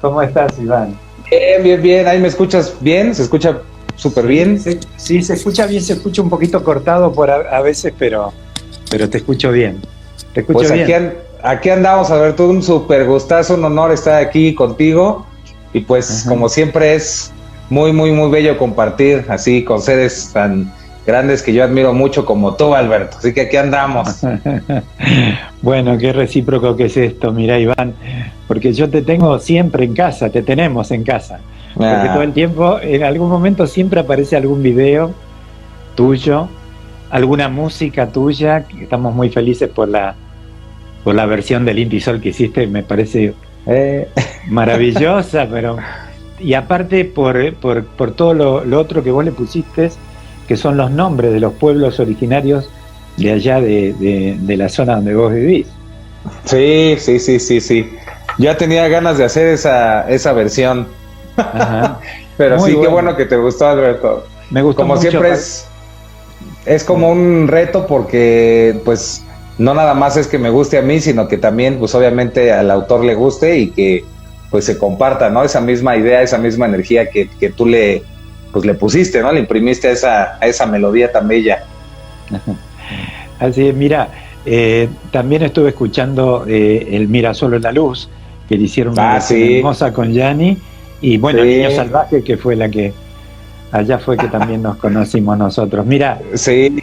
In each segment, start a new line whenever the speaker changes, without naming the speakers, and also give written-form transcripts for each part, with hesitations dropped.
¿Cómo estás, Iván?
Bien, bien, bien. ¿Ahí me escuchas bien? ¿Se escucha súper bien?
Sí, se escucha bien, se escucha un poquito cortado a veces, pero te escucho bien. Te escucho
Pues
bien.
aquí andamos, Alberto. Un súper gustazo, un honor estar aquí contigo. Y pues,
Ajá.
como siempre, es muy, muy, muy bello compartir así con seres tan grandes que yo admiro mucho como tú, Alberto. Así que aquí andamos.
Bueno, qué recíproco que es esto, mira, Iván, porque yo te tengo siempre en casa, te tenemos en casa, porque todo el
Ah,
tiempo, en algún momento siempre aparece algún video tuyo, alguna música tuya, que estamos muy felices por la versión del Inti Sol que hiciste, me parece
eh,
maravillosa, pero y aparte por todo lo otro que vos le pusiste, que son los nombres de los pueblos originarios de allá de la zona donde vos vivís.
sí, sí, sí, sí, sí. Ya tenía ganas de hacer esa versión.
Ajá.
Pero
Muy
sí, qué
bueno.
bueno que te gustó, Alberto.
Me gustó
Como
mucho.
siempre es como un reto porque pues no nada más es que me guste a mí, sino que también pues obviamente al autor le guste y que pues se comparta, ¿no? Esa misma idea, esa misma energía que tú le pusiste, ¿no? Le imprimiste a esa melodía tan bella.
Así es, mira, también estuve escuchando el Mira Solo en la Luz, que le hicieron una
Ah,
versión
sí,
hermosa con Yanni, y bueno, Niño
sí,
Salvaje, que fue la que allá fue que también nos conocimos nosotros. Mira,
sí.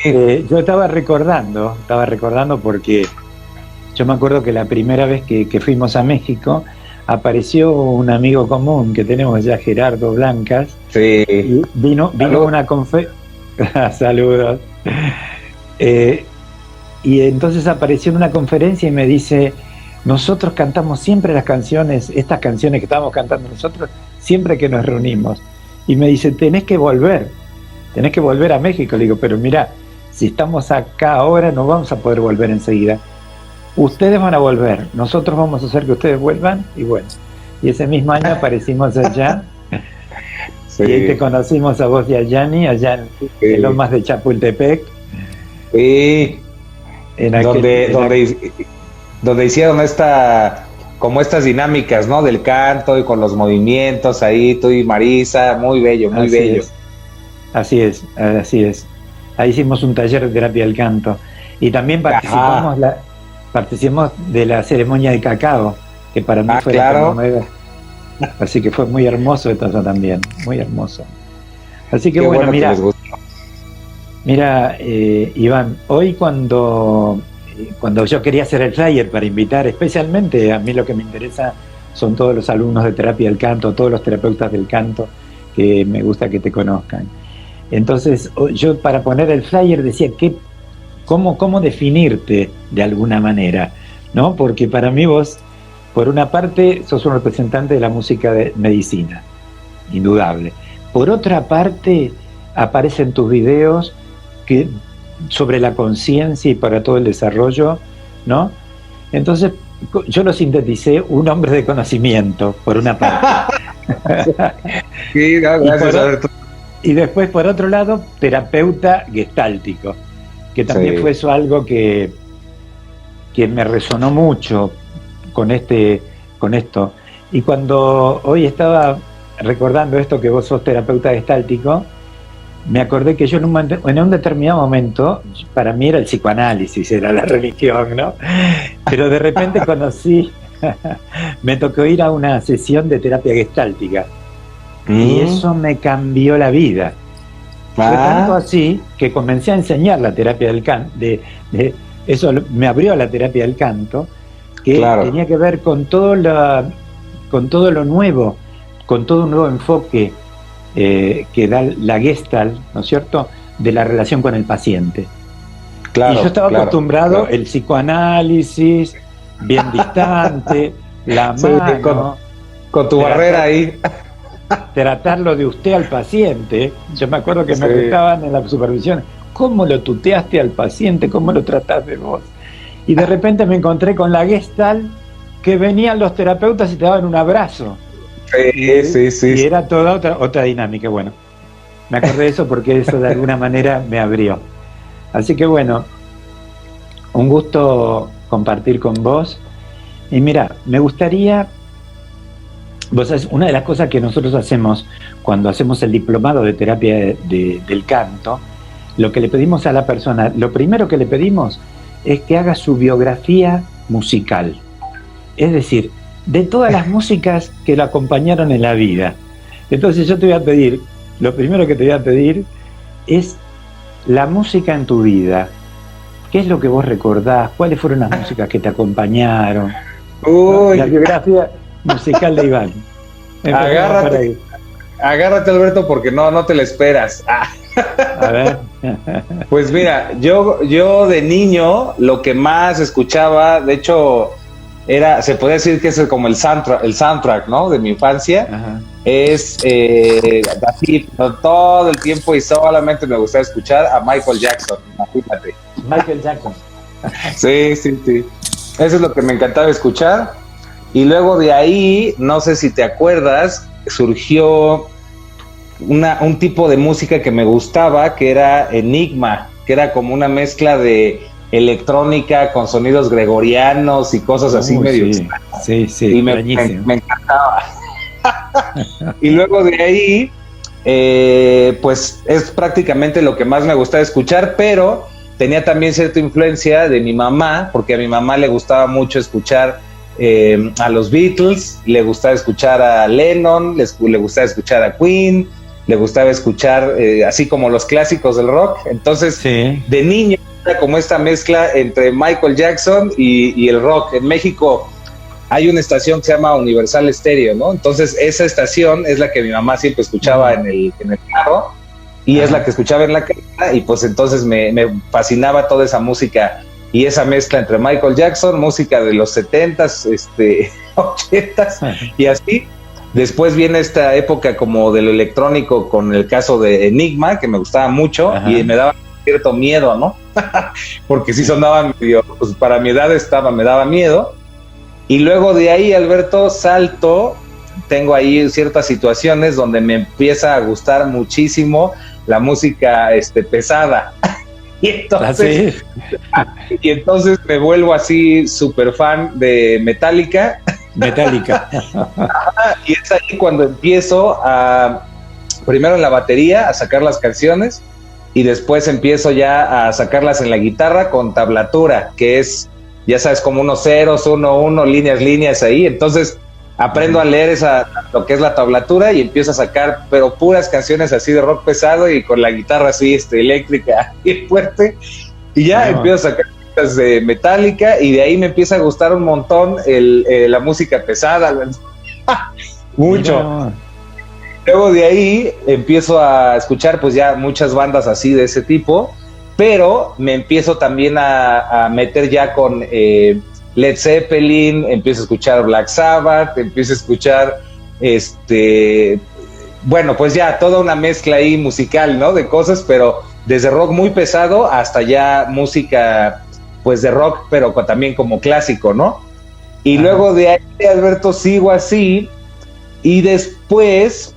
yo estaba recordando porque yo me acuerdo que la primera vez que fuimos a México apareció un amigo común que tenemos ya, Gerardo Blancas,
Sí.
y vino a
Salud.
una conferencia. Saludos. Eh, y entonces apareció en una conferencia y me dice, nosotros cantamos siempre las canciones, estas canciones que estábamos cantando nosotros, siempre que nos reunimos. Y me dice, tenés que volver a México. Le digo, pero mira, si estamos acá ahora no vamos a poder volver enseguida. Ustedes van a volver, nosotros vamos a hacer que ustedes vuelvan. Y bueno, y ese mismo año aparecimos allá y ahí te
Sí,
conocimos a vos y a Yanni, allá en
sí,
Lomas de Chapultepec,
sí.
en aquel,
Donde, donde hicieron como estas dinámicas, ¿no? Del canto y con los movimientos ahí, tú y Marisa, muy bello, muy
así
bello.
es, así es, así es. Ahí hicimos un taller de terapia del canto y también
Ajá,
participamos de la ceremonia de cacao, que para mí fue la
claro,
primera, así que fue muy hermoso esto también, muy hermoso. Así que
qué
bueno,
bueno que les
mira,
gusta.
mira, Iván, hoy cuando yo quería hacer el flyer para invitar, especialmente a mí lo que me interesa son todos los alumnos de terapia del canto, todos los terapeutas del canto, que me gusta que te conozcan. Entonces, yo para poner el flyer decía, ¿cómo definirte de alguna manera? ¿No? Porque para mí vos, por una parte, sos un representante de la música de medicina, indudable. Por otra parte, aparecen tus videos que, sobre la conciencia y para todo el desarrollo, ¿no? Entonces, yo lo sinteticé, un hombre de conocimiento, por una parte.
Sí, no,
y,
gracias,
por,
Alberto.
y después, por otro lado, terapeuta gestáltico, que también fue
Sí,
eso algo que me resonó mucho con esto. Y cuando hoy estaba recordando esto, que vos sos terapeuta gestáltico, me acordé que yo en un determinado momento, para mí era el psicoanálisis, era la religión, ¿no? Pero de repente me tocó ir a una sesión de terapia gestáltica y
mm,
eso me cambió la vida. Fue tanto
ah,
así que comencé a enseñar la terapia del canto, eso me abrió a la terapia del canto, que
claro,
tenía que ver con todo lo nuevo, con todo un nuevo enfoque que da la Gestalt, ¿no es cierto?, de la relación con el paciente. Y yo
claro,
estaba
claro,
acostumbrado,
claro.
el psicoanálisis, bien distante, la
Sí,
mano,
con tu barrera
tratar,
ahí.
tratarlo de usted al paciente. Yo me acuerdo que me
Sí.
retaban en la supervisión, ¿cómo lo tuteaste al paciente? ¿Cómo lo tratás de vos? Y de repente me encontré con la Gestalt, que venían los terapeutas y te daban un abrazo.
Sí, sí, sí,
Y
sí.
era toda otra dinámica. Bueno, me acordé de eso porque eso de alguna manera me abrió. Así que bueno, un gusto compartir con vos. Y mira, me gustaría Vos sabés, una de las cosas que nosotros hacemos cuando hacemos el diplomado de terapia del canto, lo que le pedimos a la persona, lo primero que le pedimos es que haga su biografía musical. Es decir, de todas las músicas que lo acompañaron en la vida. Entonces yo te voy a pedir, lo primero que te voy a pedir es la música en tu vida. ¿Qué es lo que vos recordás? ¿Cuáles fueron las músicas que te acompañaron?
Uy.
La biografía musical de Iván.
Agárrate, Alberto, porque no te la esperas.
A ver.
Pues mira, yo de niño lo que más escuchaba, de hecho, se podría decir que es como el soundtrack, ¿no? De mi infancia. Ajá. Es así todo el tiempo y solamente me gustaba escuchar a Michael Jackson, imagínate.
Michael Jackson.
Sí. Eso es lo que me encantaba escuchar. Y luego de ahí, no sé si te acuerdas, surgió un tipo de música que me gustaba, que era Enigma, que era como una mezcla de electrónica con sonidos gregorianos y cosas así medio.
Sí,
y me encantaba. Y luego de ahí, pues es prácticamente lo que más me gustaba escuchar, pero tenía también cierta influencia de mi mamá, porque a mi mamá le gustaba mucho escuchar a los Beatles, le gustaba escuchar a Lennon, le gustaba escuchar a Queen, le gustaba escuchar así como los clásicos del rock. Entonces, de niño era como esta mezcla entre Michael Jackson y el rock. En México hay una estación que se llama Universal Stereo, ¿no? Entonces esa estación es la que mi mamá siempre escuchaba en el carro, y es la que escuchaba en la casa, y pues entonces me fascinaba toda esa música y esa mezcla entre Michael Jackson, música de los 70s, 80s y así. Después viene esta época como de lo electrónico con el caso de Enigma, que me gustaba mucho. Ajá. Y me daba cierto miedo, ¿no? Porque sí sonaba medio, pues para mi edad me daba miedo. Y luego de ahí, Alberto, tengo ahí ciertas situaciones donde me empieza a gustar muchísimo la música pesada. Y entonces me vuelvo así súper fan de Metallica. Y es ahí cuando empiezo primero en la batería a sacar las canciones, y después empiezo ya a sacarlas en la guitarra con tablatura, que es, ya sabes, como unos ceros, 1, 1, líneas ahí. Entonces aprendo a leer lo que es la tablatura y empiezo a sacar, pero puras canciones así de rock pesado y con la guitarra así eléctrica y fuerte, y ya empiezo a sacar de Metallica, y de ahí me empieza a gustar un montón la música pesada. Mucho. Luego de ahí empiezo a escuchar pues ya muchas bandas así de ese tipo, pero me empiezo también a meter ya con Led Zeppelin, empiezo a escuchar Black Sabbath, empiezo a escuchar bueno, pues ya toda una mezcla ahí musical, ¿no? De cosas, pero desde rock muy pesado hasta ya música pues de rock, pero también como clásico, ¿no? Y luego de ahí, Alberto, sigo así, y después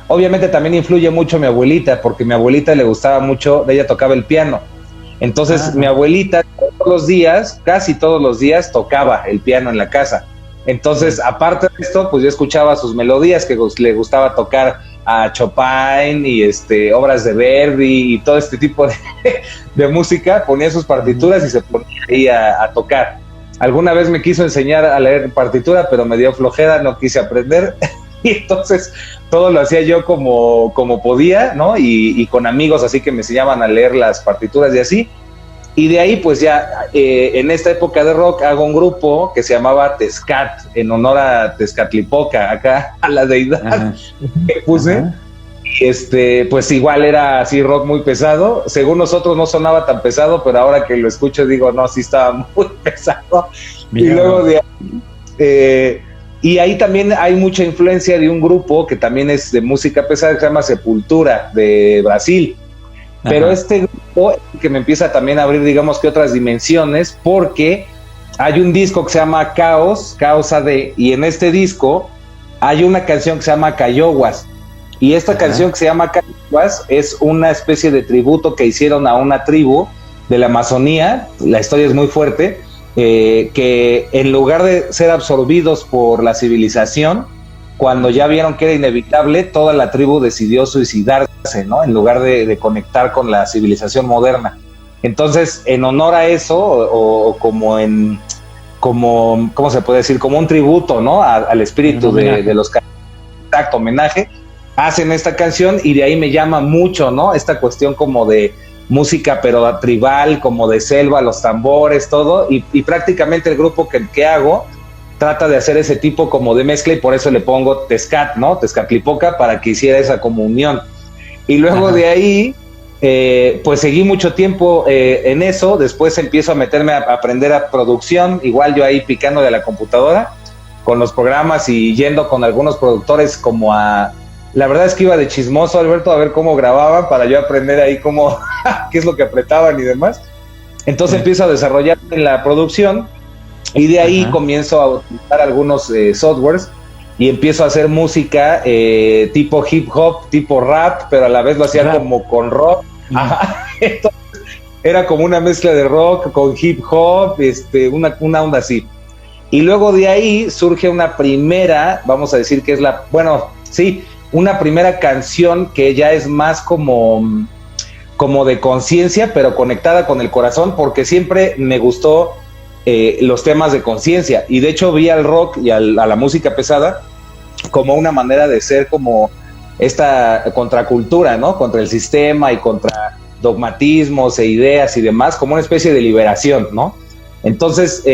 obviamente también influye mucho mi abuelita, porque mi abuelita le gustaba mucho, ella tocaba el piano. Entonces mi abuelita casi todos los días tocaba el piano en la casa. Entonces, aparte de esto, pues yo escuchaba sus melodías, que le gustaba tocar a Chopin y obras de Verdi y todo este tipo de música. Ponía sus partituras y se ponía ahí a tocar. Alguna vez me quiso enseñar a leer partitura, pero me dio flojera, no quise aprender. Y entonces todo lo hacía yo como podía, ¿no? Y con amigos así que me enseñaban a leer las partituras y así. Y de ahí pues ya en esta época de rock hago un grupo que se llamaba Tezcat, en honor a Tezcatlipoca, acá a la deidad que puse. Y pues igual era así rock muy pesado. Según nosotros no sonaba tan pesado, pero ahora que lo escucho digo, no, sí estaba muy pesado. Mira. Y luego de ahí, y ahí también hay mucha influencia de un grupo que también es de música pesada, que se llama Sepultura, de Brasil. Pero este grupo que me empieza también a abrir, digamos que otras dimensiones, porque hay un disco que se llama Caos AD, y en este disco hay una canción que se llama Cayoguas, y esta canción que se llama Cayoguas es una especie de tributo que hicieron a una tribu de la Amazonía. La historia es muy fuerte, que en lugar de ser absorbidos por la civilización, cuando ya vieron que era inevitable, toda la tribu decidió suicidarse, ¿no? En lugar de conectar con la civilización moderna. Entonces, en honor a eso, o como, ¿cómo se puede decir? Como un tributo, ¿no? Al espíritu de los exacto, homenaje, hacen esta canción y de ahí me llama mucho, ¿no? Esta cuestión como de música, pero tribal, como de selva, los tambores, todo, y prácticamente el grupo que hago trata de hacer ese tipo como de mezcla y por eso le pongo Tezcat, ¿no? Tezcatlipoca, para que hiciera esa como unión. Y luego de ahí, pues seguí mucho tiempo en eso, después empiezo a meterme a aprender a producción, igual yo ahí picando de la computadora, con los programas y yendo con algunos productores como a... La verdad es que iba de chismoso, Alberto, a ver cómo grababan para yo aprender ahí cómo, qué es lo que apretaban y demás. Entonces empiezo a desarrollar en la producción y de ahí comienzo a utilizar algunos softwares y empiezo a hacer música tipo hip hop, tipo rap, pero a la vez lo hacía como con rock. Entonces, era como una mezcla de rock con hip hop, una onda así. Y luego de ahí surge una primera, vamos a decir que es una primera canción que ya es más como de conciencia, pero conectada con el corazón, porque siempre me gustó los temas de conciencia, y de hecho vi al rock y a la música pesada como una manera de ser como esta contracultura, ¿no? Contra el sistema y contra dogmatismos e ideas y demás, como una especie de liberación, ¿no? Entonces,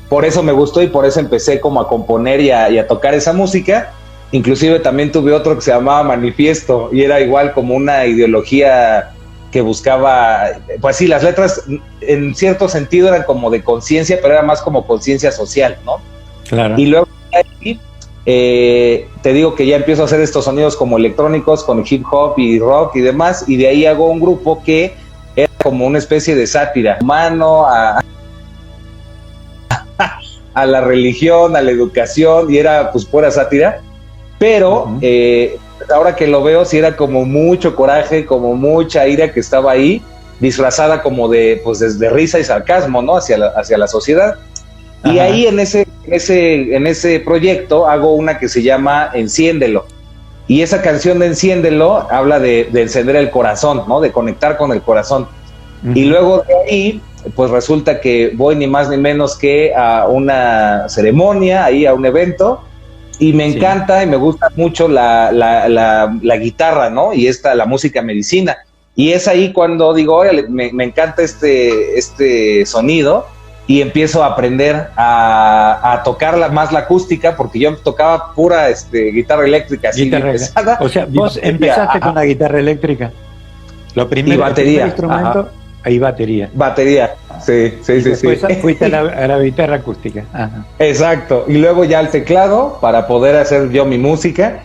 por eso me gustó y por eso empecé como a componer y a tocar esa música. Inclusive también tuve otro que se llamaba Manifiesto y era igual como una ideología que buscaba, pues sí, las letras en cierto sentido eran como de conciencia, pero era más como conciencia social, ¿no?
Claro.
Y luego te digo que ya empiezo a hacer estos sonidos como electrónicos con hip hop y rock y demás, y de ahí hago un grupo que era como una especie de sátira humano a la religión, a la educación, y era pues pura sátira, pero ahora que lo veo, sí era como mucho coraje, como mucha ira que estaba ahí, disfrazada como de risa y sarcasmo, ¿no? Hacia la sociedad. Y ahí en ese proyecto hago una que se llama Enciéndelo. Y esa canción de Enciéndelo habla de encender el corazón, ¿no? De conectar con el corazón. Y luego de ahí, pues resulta que voy ni más ni menos que a una ceremonia, ahí a un evento, y me encanta y me gusta mucho la guitarra, ¿no? Y la música medicina. Y es ahí cuando digo, órale, me encanta este sonido, y empiezo a aprender a tocar más la acústica, porque yo tocaba pura guitarra eléctrica, así pesada.
O sea, vos empezaste con la guitarra eléctrica. Lo primero,
y batería.
El primer instrumento, ahí batería.
Batería, sí.
Después fuiste a la guitarra acústica.
Exacto. Y luego ya al teclado para poder hacer yo mi música.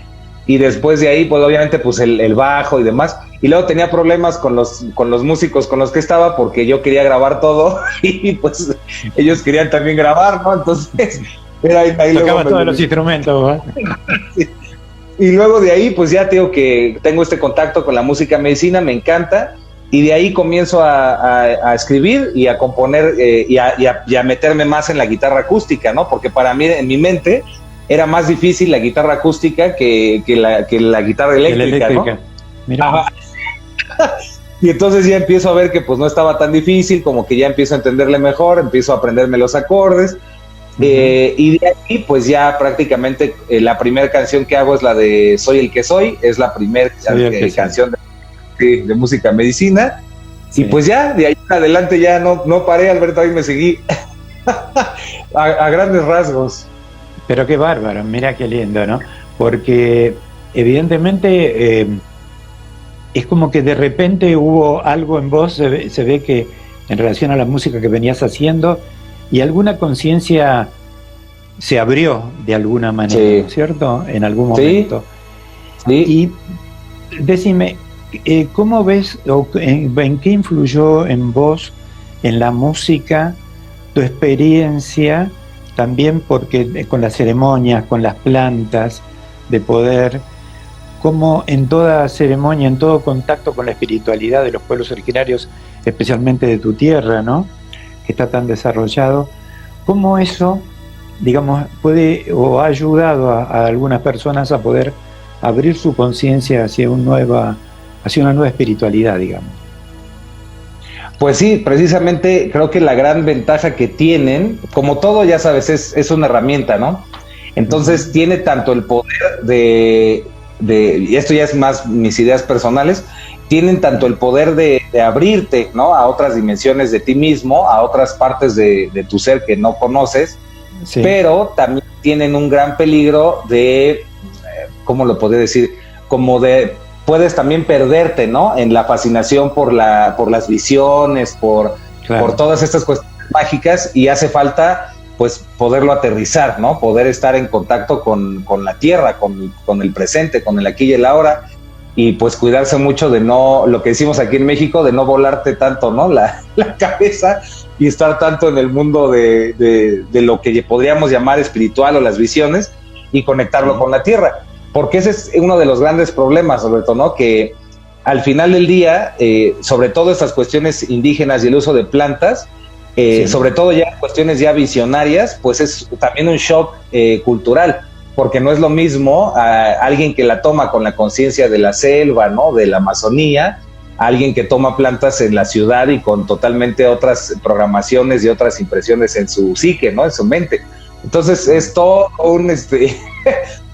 Y después de ahí, pues obviamente, pues el bajo y demás. Y luego tenía problemas con los músicos con los que estaba, porque yo quería grabar todo y pues ellos querían también grabar, ¿no? Entonces, era ahí
tocaba todos los instrumentos, ¿no?
Sí. Y luego de ahí, pues ya tengo este contacto con la música medicina, me encanta. Y de ahí comienzo a escribir y a componer y a meterme más en la guitarra acústica, ¿no? Porque para mí, en mi mente, era más difícil la guitarra acústica que la guitarra eléctrica, ¿no? Mira. Y entonces ya empiezo a ver que pues no estaba tan difícil, como que ya empiezo a entenderle mejor, empiezo a aprenderme los acordes. Y de ahí pues ya prácticamente la primera canción que hago es la de Soy el que soy, es la primera canción de música medicina. Sí. Y pues ya, de ahí en adelante ya no paré, Alberto, ahí me seguí a grandes rasgos.
Pero qué bárbaro, mira qué lindo, ¿no? Porque evidentemente es como que de repente hubo algo en vos, se ve que en relación a la música que venías haciendo, y alguna conciencia se abrió de alguna manera, ¿cierto? En algún momento. Sí. Y decime, ¿cómo ves o en qué influyó en vos, en la música, tu experiencia, también porque con las ceremonias, con las plantas, de poder, como en toda ceremonia, en todo contacto con la espiritualidad de los pueblos originarios, especialmente de tu tierra, ¿no? Que está tan desarrollado, cómo eso, digamos, puede o ha ayudado a algunas personas a poder abrir su conciencia hacia una nueva espiritualidad, digamos.
Pues sí, precisamente creo que la gran ventaja que tienen, como todo, ya sabes, es una herramienta, ¿no? Entonces tiene tanto el poder y esto ya es más mis ideas personales, tienen tanto el poder de abrirte, ¿no?, a otras dimensiones de ti mismo, a otras partes de tu ser que no conoces, sí, pero también tienen un gran peligro de, ¿cómo lo podría decir? Como de puedes también perderte, ¿no?, en la fascinación por las visiones, por todas estas cuestiones mágicas, y hace falta pues poderlo aterrizar, ¿no? Poder estar en contacto con la tierra, con el presente, con el aquí y el ahora, y pues cuidarse mucho de no, lo que decimos aquí en México, de no volarte tanto, ¿no?, la cabeza, y estar tanto en el mundo de lo que podríamos llamar espiritual o las visiones, y conectarlo con la tierra. Porque ese es uno de los grandes problemas, Roberto, ¿no? Que al final del día, sobre todo estas cuestiones indígenas y el uso de plantas, sí, sobre todo ya cuestiones ya visionarias, pues es también un shock cultural, porque no es lo mismo a alguien que la toma con la conciencia de la selva, ¿no?, de la Amazonía, a alguien que toma plantas en la ciudad y con totalmente otras programaciones y otras impresiones en su psique, ¿no?, en su mente. Entonces es todo un...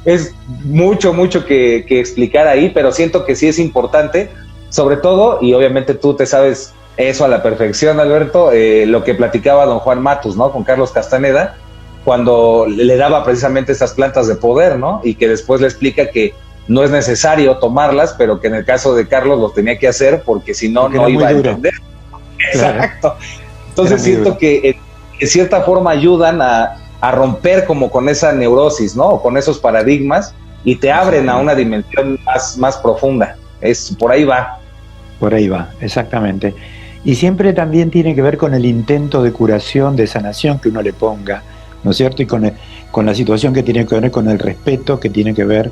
es mucho que explicar ahí, pero siento que sí es importante, sobre todo, y obviamente tú te sabes eso a la perfección, Alberto, lo que platicaba don Juan Matus, ¿no?, con Carlos Castaneda, cuando le daba precisamente estas plantas de poder, ¿no?, y que después le explica que no es necesario tomarlas, pero que en el caso de Carlos lo tenía que hacer porque si no, no iba a entender. Claro. Exacto. Entonces siento que de cierta forma ayudan a romper como con esa neurosis, ¿no?, o con esos paradigmas, y te abren a una dimensión más profunda. Por ahí va.
Por ahí va, exactamente. Y siempre también tiene que ver con el intento de curación, de sanación que uno le ponga, ¿no es cierto? Y con la situación que tiene que ver con el respeto, que tiene que ver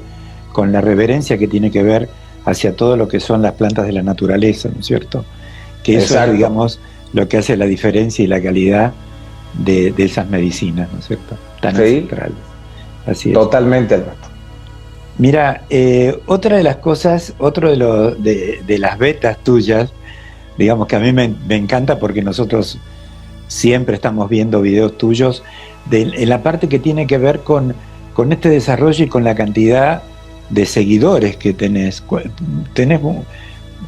con la reverencia, que tiene que ver hacia todo lo que son las plantas de la naturaleza, ¿no es cierto? Que eso es, digamos, lo que hace la diferencia y la calidad de esas medicinas, ¿no es cierto? Tan ancestrales. Así es.
Totalmente, Alberto.
Mira, otra de las cosas, otro de las betas tuyas, digamos que a mí me encanta porque nosotros siempre estamos viendo videos tuyos, en la parte que tiene que ver con este desarrollo y con la cantidad de seguidores que tenés.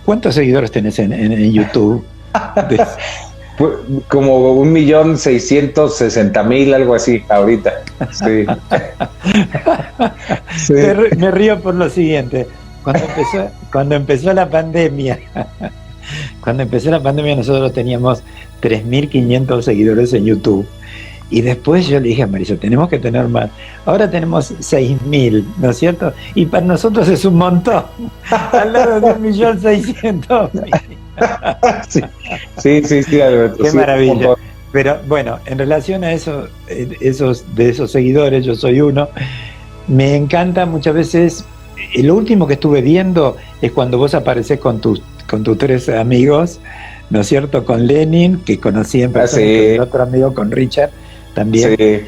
¿Cuántos seguidores tenés en YouTube?
Como 1.660.000, algo así, ahorita. Sí.
Sí. Me río por lo siguiente. Cuando empezó la pandemia, nosotros teníamos 3.500 seguidores en YouTube. Y después yo le dije a Marisa, tenemos que tener más. Ahora tenemos 6.000, ¿no es cierto? Y para nosotros es un montón. Al lado de 1.600.000. Sí, Alberto. Qué maravilla. Pero bueno, en relación a esos seguidores, yo soy uno, me encanta muchas veces. Lo último que estuve viendo es cuando vos aparecés con tus 3 amigos, ¿no es cierto? Con Lenin, que conocí en persona, con el otro amigo, con Richard también. Sí.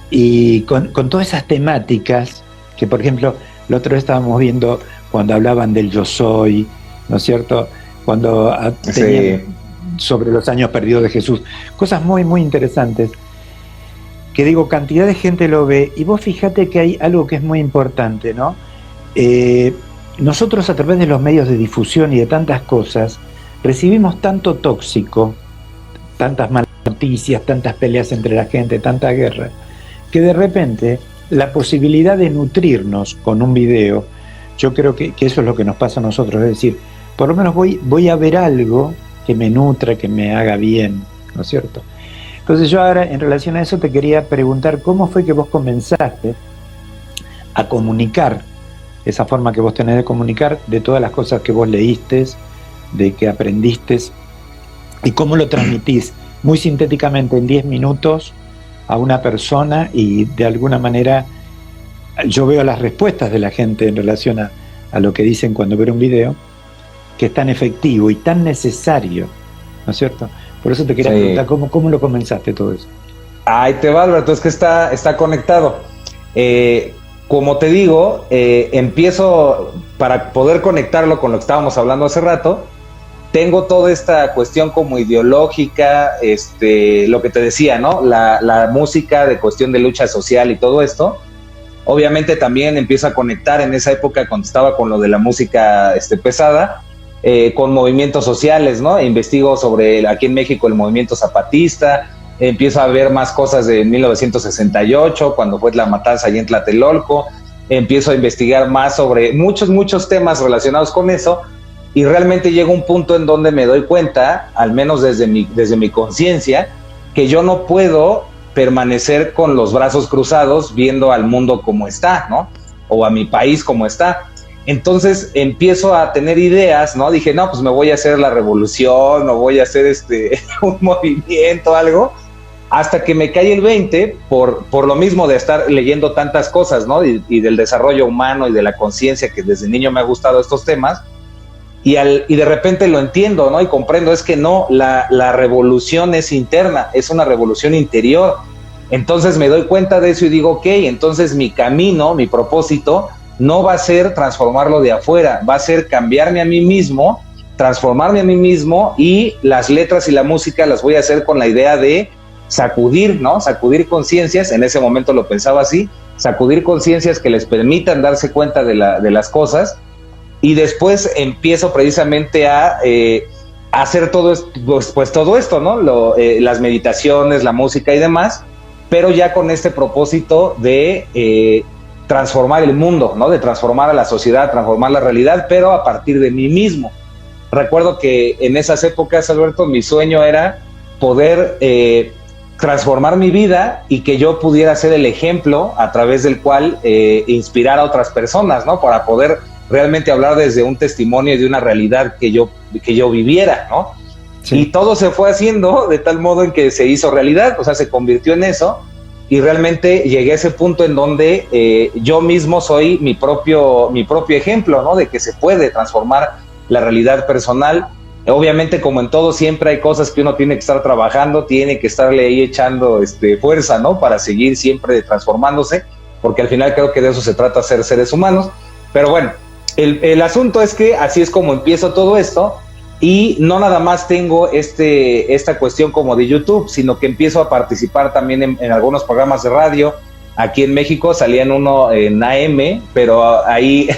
Y con todas esas temáticas que, por ejemplo, el otro día estábamos viendo cuando hablaban del yo soy, ¿no es cierto? Cuando tenían sobre los años perdidos de Jesús, cosas muy, muy interesantes, que digo, cantidad de gente lo ve, y vos fíjate que hay algo que es muy importante, ¿no? Nosotros a través de los medios de difusión y de tantas cosas, recibimos tanto tóxico, tantas malas noticias, tantas peleas entre la gente, tanta guerra, que de repente la posibilidad de nutrirnos con un video, yo creo que eso es lo que nos pasa a nosotros, es decir, por lo menos voy a ver algo que me nutra, que me haga bien, ¿no es cierto? Entonces yo ahora, en relación a eso, te quería preguntar cómo fue que vos comenzaste a comunicar, esa forma que vos tenés de comunicar, de todas las cosas que vos leíste, de que aprendiste, y cómo lo transmitís muy sintéticamente en 10 minutos a una persona, y de alguna manera yo veo las respuestas de la gente en relación a lo que dicen cuando ven un video, que es tan efectivo y tan necesario, ¿no es cierto? Por eso te quería preguntar, ¿cómo lo comenzaste todo eso?
Ahí te va, Alberto, es que está conectado. Como te digo, empiezo, para poder conectarlo con lo que estábamos hablando hace rato, tengo toda esta cuestión como ideológica, lo que te decía, ¿no? La música de cuestión de lucha social y todo esto. Obviamente también empiezo a conectar en esa época cuando estaba con lo de la música pesada, con movimientos sociales, ¿no? Investigo sobre aquí en México el movimiento zapatista, empiezo a ver más cosas de 1968, cuando fue la matanza allí en Tlatelolco, empiezo a investigar más sobre muchos temas relacionados con eso, y realmente llega un punto en donde me doy cuenta, al menos desde mi conciencia, que yo no puedo permanecer con los brazos cruzados viendo al mundo como está, ¿no? O a mi país como está. Entonces empiezo a tener ideas, ¿no? Dije, no, pues me voy a hacer la revolución, o voy a hacer un movimiento, algo, hasta que me cae el 20 por lo mismo de estar leyendo tantas cosas, ¿no? Y del desarrollo humano y de la conciencia, que desde niño me ha gustado estos temas, y de repente lo entiendo, ¿no? Y comprendo, es que no, la revolución es interna, es una revolución interior. Entonces me doy cuenta de eso y digo, ok, entonces mi camino, mi propósito, no va a ser transformarlo de afuera, va a ser cambiarme a mí mismo, transformarme a mí mismo, y las letras y la música las voy a hacer con la idea de sacudir, ¿no? Sacudir conciencias, en ese momento lo pensaba así, sacudir conciencias que les permitan darse cuenta de las cosas, y después empiezo precisamente a hacer todo esto, ¿no? Las meditaciones, la música y demás, pero ya con este propósito de transformar el mundo, ¿no? De transformar a la sociedad, transformar la realidad, pero a partir de mí mismo. Recuerdo que en esas épocas, Alberto, mi sueño era poder transformar mi vida y que yo pudiera ser el ejemplo a través del cual inspirar a otras personas, ¿no? Para poder realmente hablar desde un testimonio y de una realidad que yo viviera, ¿no? Sí. Y todo se fue haciendo de tal modo en que se hizo realidad, o sea, se convirtió en eso, y realmente llegué a ese punto en donde yo mismo soy mi propio ejemplo, ¿no? De que se puede transformar la realidad personal. Obviamente, como en todo, siempre hay cosas que uno tiene que estar trabajando, tiene que estarle ahí echando fuerza, ¿no? Para seguir siempre transformándose, porque al final creo que de eso se trata, ser seres humanos. Pero bueno, el asunto es que así es como empiezo todo esto, y no nada más tengo esta cuestión como de YouTube, sino que empiezo a participar también en algunos programas de radio. Aquí en México salían uno en AM, pero ahí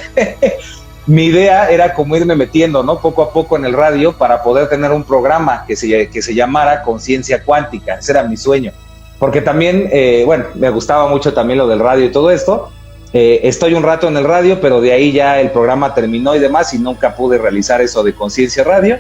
mi idea era como irme metiendo, ¿no? Poco a poco en el radio, para poder tener un programa que se llamara Conciencia Cuántica. Ese era mi sueño, porque también, me gustaba mucho también lo del radio y todo esto. Estoy un rato en el radio, pero de ahí ya el programa terminó y demás, y nunca pude realizar eso de Conciencia Radio,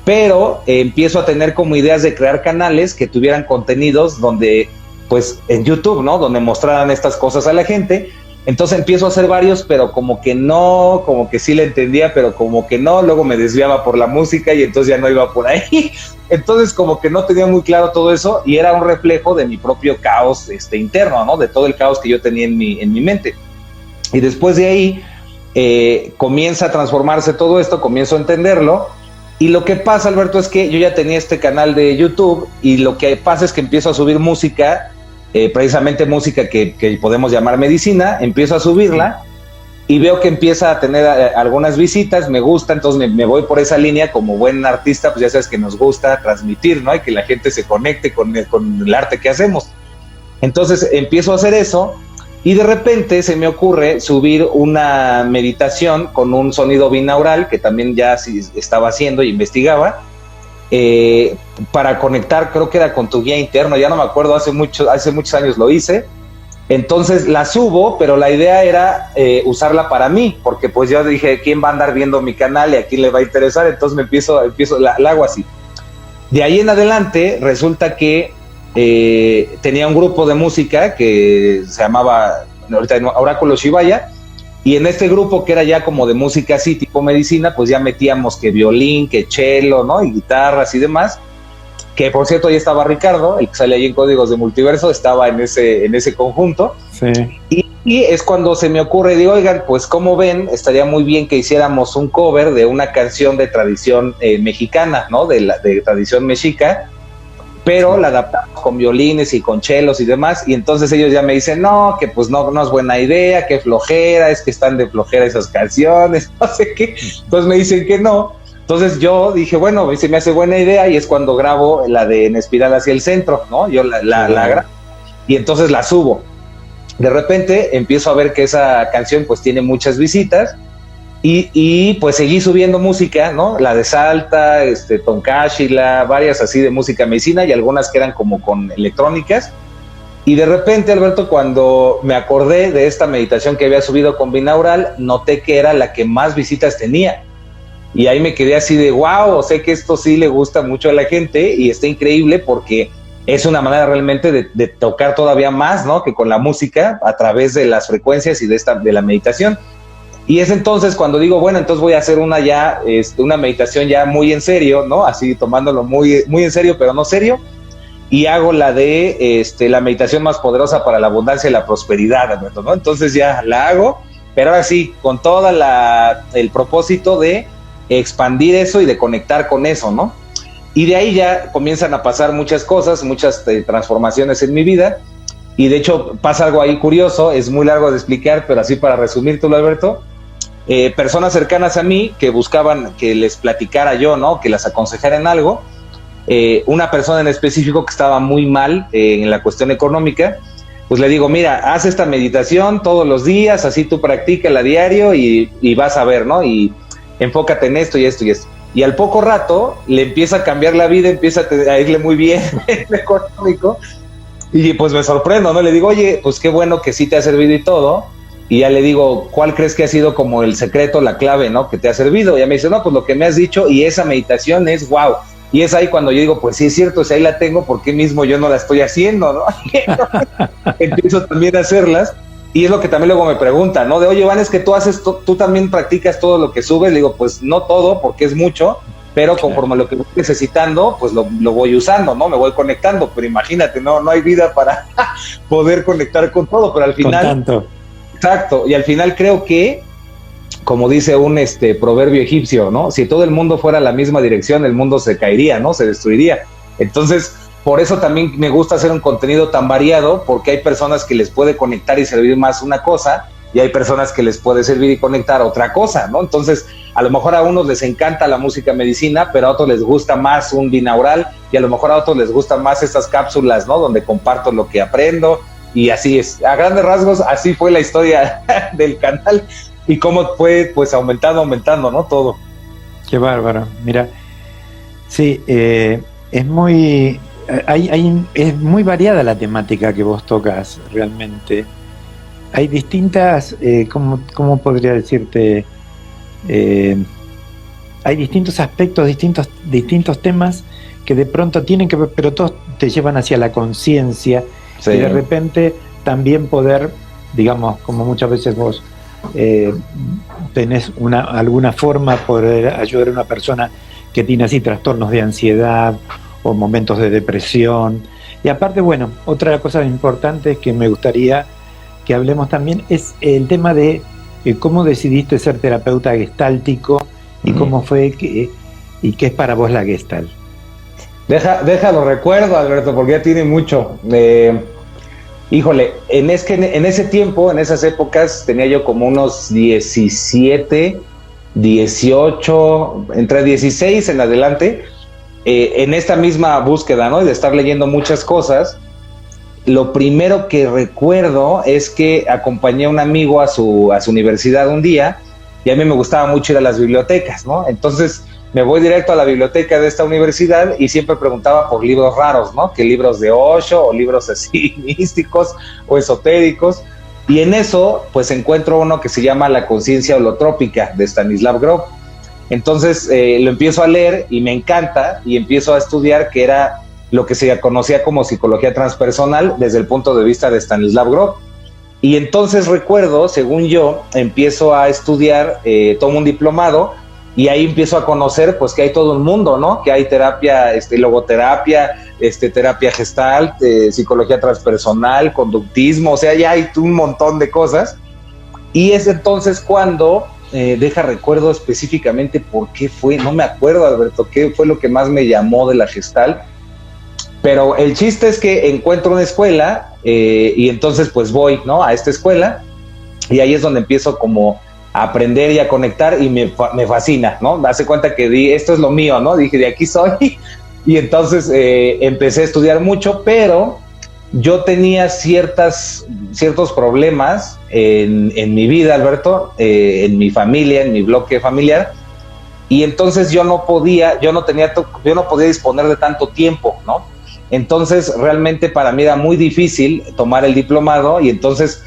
pero empiezo a tener como ideas de crear canales que tuvieran contenidos donde, pues en YouTube, ¿no? Donde mostraran estas cosas a la gente. Entonces empiezo a hacer varios, pero como que no, como que sí le entendía, pero como que no, luego me desviaba por la música y entonces ya no iba por ahí. Entonces como que no tenía muy claro todo eso, y era un reflejo de mi propio caos interno, ¿no? De todo el caos que yo tenía en mi mente. Y después de ahí comienza a transformarse todo esto, comienzo a entenderlo, y lo que pasa, Alberto, es que yo ya tenía este canal de YouTube, y lo que pasa es que empiezo a subir música, precisamente música que podemos llamar medicina, empiezo a subirla, y veo que empieza a tener algunas visitas, me gusta, entonces me voy por esa línea. Como buen artista, pues ya sabes que nos gusta transmitir, ¿no? Y que la gente se conecte con el arte que hacemos. Entonces empiezo a hacer eso, y de repente se me ocurre subir una meditación con un sonido binaural, que también ya sí estaba haciendo y investigaba, para conectar, creo que era con tu guía interno, ya no me acuerdo, hace muchos años lo hice. Entonces la subo, pero la idea era usarla para mí, porque pues yo dije, ¿quién va a andar viendo mi canal y a quién le va a interesar? Entonces la hago así. De ahí en adelante resulta que tenía un grupo de música que se llamaba ahorita Oráculo Shivaya, y en este grupo, que era ya como de música así tipo medicina, pues ya metíamos que violín, que cello, ¿no? Y guitarras y demás, que por cierto ahí estaba Ricardo, el que sale ahí en Códigos de Multiverso, estaba en ese conjunto. Sí. Y es cuando se me ocurre, digo, oigan, pues como ven, estaría muy bien que hiciéramos un cover de una canción de tradición mexicana, ¿no? De tradición mexica, pero la adaptamos con violines y con chelos y demás, y entonces ellos ya me dicen, no, que pues no es buena idea, que flojera, es que están de flojera esas canciones, no sé qué, entonces me dicen que no. Entonces yo dije, bueno, se me hace buena idea, y es cuando grabo la de En Espiral hacia el Centro, ¿no? Yo la grabo y entonces la subo. De repente empiezo a ver que esa canción pues tiene muchas visitas, y pues seguí subiendo música, ¿no? La de Salta, Toncáchila, varias así de música medicina, y algunas que eran como con electrónicas. Y de repente, Alberto, cuando me acordé de esta meditación que había subido con binaural, noté que era la que más visitas tenía. Y ahí me quedé así de wow, sé que esto sí le gusta mucho a la gente y está increíble, porque es una manera realmente de tocar todavía más, ¿no? Que con la música a través de las frecuencias y de la meditación. Y es entonces cuando digo, bueno, entonces voy a hacer una meditación ya muy en serio, ¿no? Así tomándolo muy, muy en serio, pero no serio. Y hago la de la meditación más poderosa para la abundancia y la prosperidad, Alberto, ¿no? Entonces ya la hago, pero ahora sí, con todo el propósito de expandir eso y de conectar con eso, ¿no? Y de ahí ya comienzan a pasar muchas cosas, muchas transformaciones en mi vida. Y de hecho pasa algo ahí curioso, es muy largo de explicar, pero así para resumírtelo, Alberto. Personas cercanas a mí que buscaban que les platicara yo, ¿no? Que las aconsejara en algo. Una persona en específico que estaba muy mal en la cuestión económica, pues le digo, mira, haz esta meditación todos los días, así tú practícala a diario y vas a ver, ¿no? Y enfócate en esto y esto y esto. Y al poco rato le empieza a cambiar la vida, empieza a irle muy bien en lo económico, y pues me sorprendo, ¿no? Le digo, oye, pues qué bueno que sí te ha servido y todo. Y ya le digo, ¿cuál crees que ha sido como el secreto, la clave, ¿no? Que te ha servido. Y ella me dice, no, pues lo que me has dicho, y esa meditación es wow. Y es ahí cuando yo digo, pues sí es cierto, si ahí la tengo, ¿por qué mismo yo no la estoy haciendo, no? Empiezo también a hacerlas, y es lo que también luego me preguntan, ¿no? De, oye, Iván, es que tú también practicas todo lo que subes. Le digo, pues no todo, porque es mucho, pero conforme a lo que voy necesitando, pues lo voy usando, ¿no? Me voy conectando, pero imagínate, no hay vida para poder conectar con todo, pero al final...
Con tanto.
Exacto, y al final creo que, como dice un proverbio egipcio, ¿no? Si todo el mundo fuera a la misma dirección, el mundo se caería, ¿no? Se destruiría. Entonces, por eso también me gusta hacer un contenido tan variado, porque hay personas que les puede conectar y servir más una cosa, y hay personas que les puede servir y conectar otra cosa, ¿no? Entonces, a lo mejor a unos les encanta la música medicina, pero a otros les gusta más un binaural, y a lo mejor a otros les gustan más estas cápsulas, ¿no? Donde comparto lo que aprendo. Y así es, a grandes rasgos, así fue la historia del canal, y cómo fue pues aumentando, ¿no? Todo.
Qué bárbaro. Mira, sí, es muy variada la temática que vos tocas realmente. Hay distintas, ¿cómo podría decirte? Hay distintos aspectos, distintos temas que de pronto tienen que ver, pero todos te llevan hacia la conciencia. Sí. Y de repente también poder, digamos, como muchas veces vos tenés alguna forma poder ayudar a una persona que tiene así trastornos de ansiedad o momentos de depresión. Y aparte, bueno, otra cosa importante que me gustaría que hablemos también es el tema de cómo decidiste ser terapeuta gestáltico y cómo fue y qué es para vos la Gestalt.
Déjalo recuerdo, Alberto, porque ya tiene mucho. Híjole, en ese tiempo, en esas épocas, tenía yo como unos 17, 18, entre 16 en adelante, en esta misma búsqueda, ¿no? De estar leyendo muchas cosas. Lo primero que recuerdo es que acompañé a un amigo a su universidad un día, y a mí me gustaba mucho ir a las bibliotecas, ¿no? Entonces me voy directo a la biblioteca de esta universidad y siempre preguntaba por libros raros, ¿no? Que libros de Osho o libros así místicos o esotéricos. Y en eso, pues encuentro uno que se llama La conciencia holotrópica de Stanislav Grof. Entonces lo empiezo a leer y me encanta, y empiezo a estudiar, que era lo que se conocía como psicología transpersonal desde el punto de vista de Stanislav Grof. Y entonces recuerdo, según yo, empiezo a estudiar, tomo un diplomado, y ahí empiezo a conocer pues que hay todo un mundo, ¿no? Que hay terapia, logoterapia, terapia gestalt, psicología transpersonal, conductismo, o sea, ya hay un montón de cosas. Y es entonces cuando, recuerdo específicamente por qué fue, no me acuerdo, Alberto, qué fue lo que más me llamó de la gestalt, Pero el chiste es que encuentro una escuela y entonces pues voy, ¿no? A esta escuela y ahí es donde empiezo como a aprender y a conectar y me fascina, ¿no? Hace cuenta que esto es lo mío, ¿no? Dije, de aquí soy. Y entonces empecé a estudiar mucho, pero yo tenía ciertos problemas en mi vida, Alberto, en mi familia, en mi bloque familiar, y entonces yo no podía disponer de tanto tiempo, ¿no? Entonces realmente para mí era muy difícil tomar el diplomado y entonces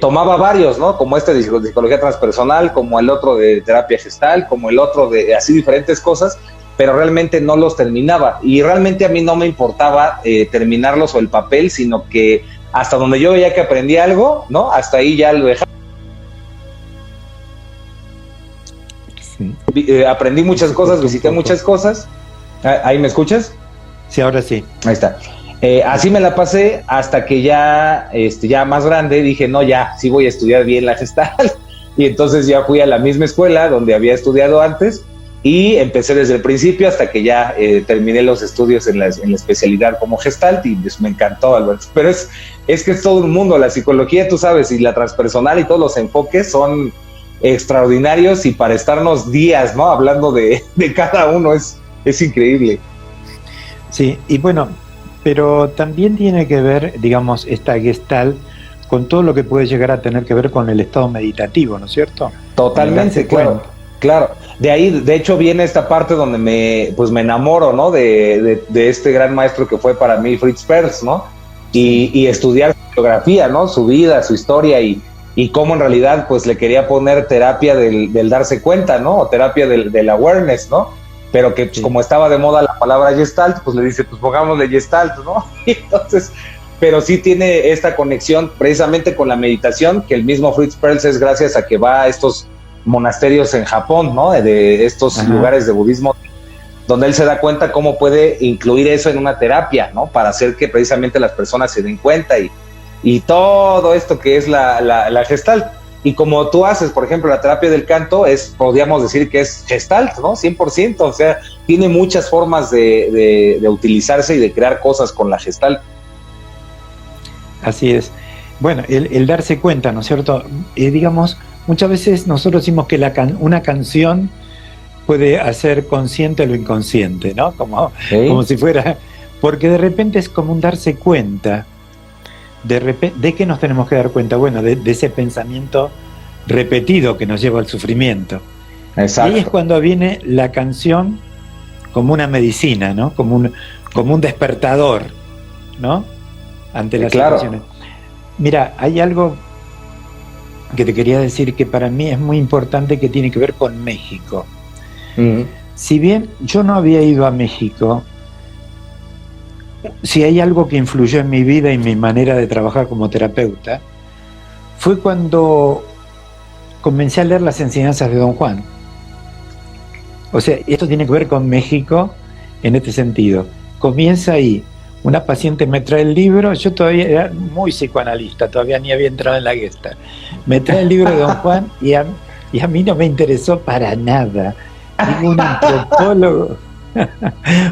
tomaba varios, ¿no? Como este de psicología transpersonal, como el otro de terapia gestal, como el otro de así diferentes cosas, pero realmente no los terminaba y realmente a mí no me importaba terminarlos o el papel, sino que hasta donde yo veía que aprendí algo, ¿no? Hasta ahí ya lo dejaba. Sí. Aprendí muchas cosas, visité muchas cosas. ¿Ahí me escuchas?
Sí, ahora sí.
Ahí está. Así me la pasé hasta que ya más grande dije, no, ya, sí voy a estudiar bien la Gestalt. Y entonces ya fui a la misma escuela donde había estudiado antes y empecé desde el principio hasta que ya terminé los estudios en la especialidad como Gestalt y pues me encantó, Alberto. Pero es que es todo un mundo, la psicología, tú sabes, y la transpersonal y todos los enfoques son extraordinarios y para estarnos días, ¿no? Hablando de cada uno es increíble.
Sí, y bueno, pero también tiene que ver, digamos, esta Gestalt con todo lo que puede llegar a tener que ver con el estado meditativo, ¿no es cierto?
Totalmente, claro. De ahí, de hecho, viene esta parte donde me enamoro, ¿no? De este gran maestro que fue para mí Fritz Perls, ¿no? Y estudiar su biografía, ¿no? Su vida, su historia y cómo en realidad, pues, le quería poner terapia del darse cuenta, ¿no? O terapia del awareness, ¿no? Pero que pues, como estaba de moda la palabra Gestalt, pues le dice, pues pongámosle Gestalt, ¿no? Entonces, pero sí tiene esta conexión precisamente con la meditación, que el mismo Fritz Perls es gracias a que va a estos monasterios en Japón, ¿no? De estos lugares de budismo, donde él se da cuenta cómo puede incluir eso en una terapia, ¿no? Para hacer que precisamente las personas se den cuenta y todo esto que es la Gestalt. Y como tú haces, por ejemplo, la terapia del canto, podríamos decir que es Gestalt, ¿no? 100%, o sea, tiene muchas formas de utilizarse y de crear cosas con la Gestalt.
Así es. Bueno, el darse cuenta, ¿no es cierto? Digamos, muchas veces nosotros decimos que una canción puede hacer consciente lo inconsciente, ¿no? Como si fuera, porque de repente es como un darse cuenta. ¿De qué nos tenemos que dar cuenta? Bueno, de ese pensamiento repetido que nos lleva al sufrimiento.
Exacto.
Y ahí es cuando viene la canción como una medicina, ¿no? Como un despertador, ¿no? Ante las situaciones. Mira, hay algo que te quería decir que para mí es muy importante, que tiene que ver con México. Si bien yo no había ido a México, si hay algo que influyó en mi vida y mi manera de trabajar como terapeuta, fue cuando comencé a leer las enseñanzas de Don Juan. O sea, esto tiene que ver con México en este sentido. Comienza ahí. Una paciente me trae el libro, yo todavía era muy psicoanalista, todavía ni había entrado en la Gestalt. Me trae el libro de Don Juan y a mí no me interesó para nada. Digo,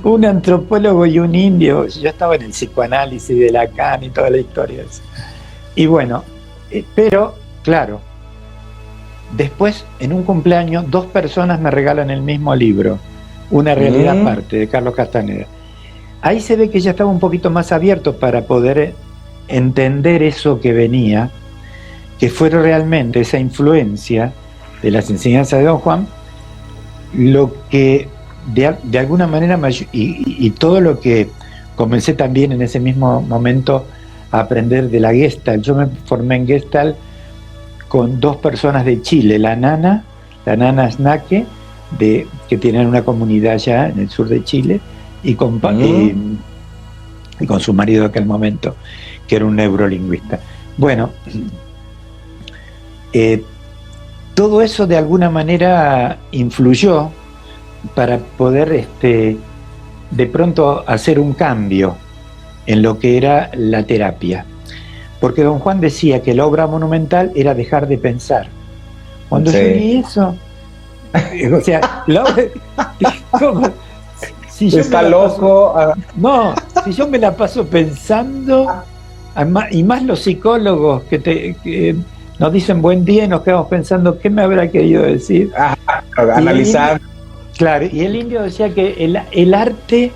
un antropólogo y un indio. Yo estaba en el psicoanálisis de Lacan y toda la historia. Y bueno, pero claro, después en un cumpleaños 2 personas me regalan el mismo libro, Una realidad aparte, de Carlos Castaneda. Ahí se ve que ya estaba un poquito más abierto para poder entender eso que venía, que fue realmente esa influencia de las enseñanzas de Don Juan, lo que de alguna manera y todo lo que comencé también en ese mismo momento a aprender de la Gestalt. Yo me formé en Gestalt con 2 personas de Chile, la Nana Snaque, que tienen una comunidad allá en el sur de Chile, y con su marido de aquel momento, que era un neurolingüista. Bueno, todo eso de alguna manera influyó para poder de pronto hacer un cambio en lo que era la terapia. Porque Don Juan decía que la obra monumental era dejar de pensar. Cuando yo leí eso, o sea, la obra, ¿cómo? Si
está loco.
No, Si yo me la paso pensando, y más los psicólogos que nos dicen buen día y nos quedamos pensando qué me habrá querido decir.
Analizar.
Claro, y el indio decía que el arte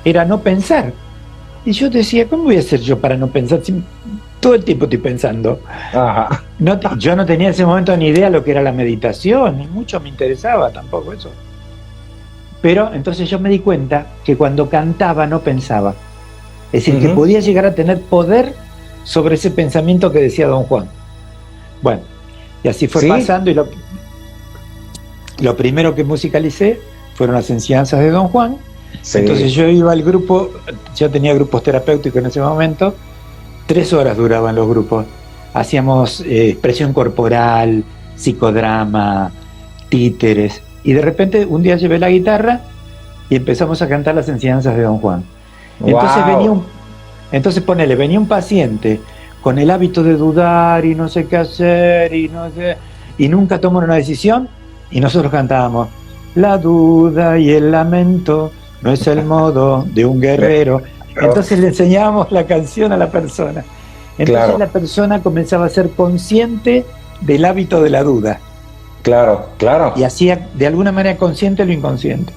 era no pensar. Y yo decía, ¿cómo voy a hacer yo para no pensar? Si todo el tiempo estoy pensando.
Ajá.
Yo no tenía en ese momento ni idea lo que era la meditación, ni mucho me interesaba tampoco eso. Pero entonces yo me di cuenta que cuando cantaba no pensaba. Es decir, que podía llegar a tener poder sobre ese pensamiento que decía Don Juan. Bueno, y así fue pasando, y lo primero que musicalicé fueron las enseñanzas de Don Juan. Sí. Entonces yo iba al grupo, yo tenía grupos terapéuticos en ese momento, 3 horas duraban los grupos. Hacíamos expresión corporal, psicodrama, títeres, y de repente un día llevé la guitarra y empezamos a cantar las enseñanzas de Don Juan. Entonces entonces venía un paciente con el hábito de dudar y no sé qué hacer y nunca tomó una decisión, y nosotros cantábamos: la duda y el lamento no es el modo de un guerrero. Entonces le enseñábamos la canción a la persona. Entonces la persona comenzaba a ser consciente del hábito de la duda.
Claro.
Y hacía de alguna manera consciente lo inconsciente.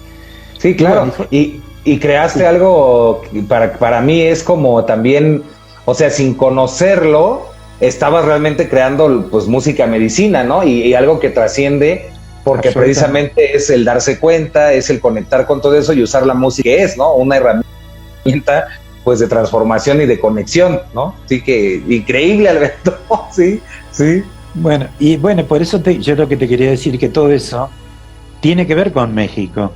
Sí, claro. Y creaste algo que para mí es como también, o sea, sin conocerlo, estabas realmente creando pues música medicina, ¿no? Y algo que trasciende, porque precisamente es el darse cuenta, es el conectar con todo eso y usar la música, que es, ¿no? Una herramienta pues de transformación y de conexión, ¿no? Así que increíble, Alberto. Sí.
Bueno, por eso yo lo que te quería decir, que todo eso tiene que ver con México.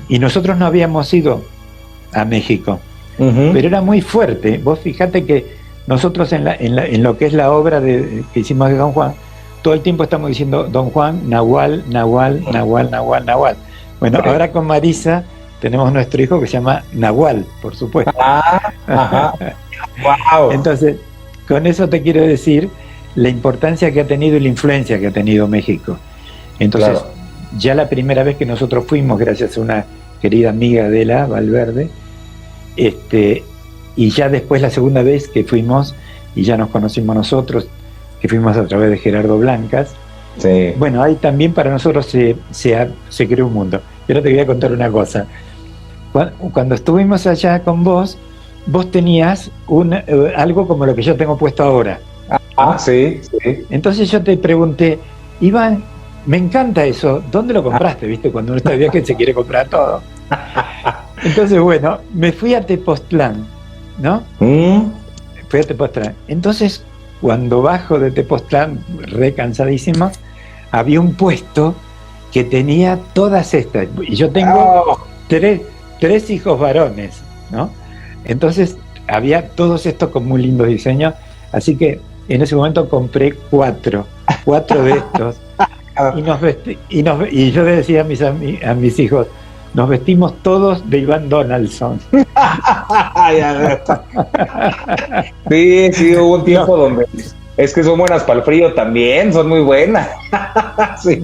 Y nosotros no habíamos ido a México, pero era muy fuerte. Vos fijate que nosotros en lo que es la obra que hicimos de Don Juan, todo el tiempo estamos diciendo Don Juan, Nahual. Bueno, ahora con Marisa tenemos nuestro hijo que se llama Nahual, por supuesto.
Wow.
Entonces, con eso te quiero decir la importancia que ha tenido y la influencia que ha tenido México. Entonces, ya la primera vez que nosotros fuimos, gracias a una querida amiga de la Valverde, y ya después la segunda vez que fuimos y ya nos conocimos nosotros, que fuimos a través de Gerardo Blancas. Sí. Bueno, ahí también para nosotros se creó un mundo. Y ahora te voy a contar una cosa. Cuando estuvimos allá con vos tenías algo como lo que yo tengo puesto ahora.
Sí.
Entonces yo te pregunté, Iván, me encanta eso, ¿dónde lo compraste? ¿Viste? Cuando uno está de viaje se quiere comprar todo. Entonces, bueno, me fui a Tepoztlán, ¿no? Fui a Tepoztlán. Entonces, cuando bajo de Tepoztlán, cansadísimo, había un puesto que tenía todas estas. Y yo tengo tres hijos varones, ¿no? Entonces, había todos estos con muy lindos diseños. Así que en ese momento compré 4 de estos. Y yo le decía a mis hijos, nos vestimos todos de Iván Donaldson.
Sí, hubo un tiempo donde es que son buenas para el frío también, son muy buenas. Sí.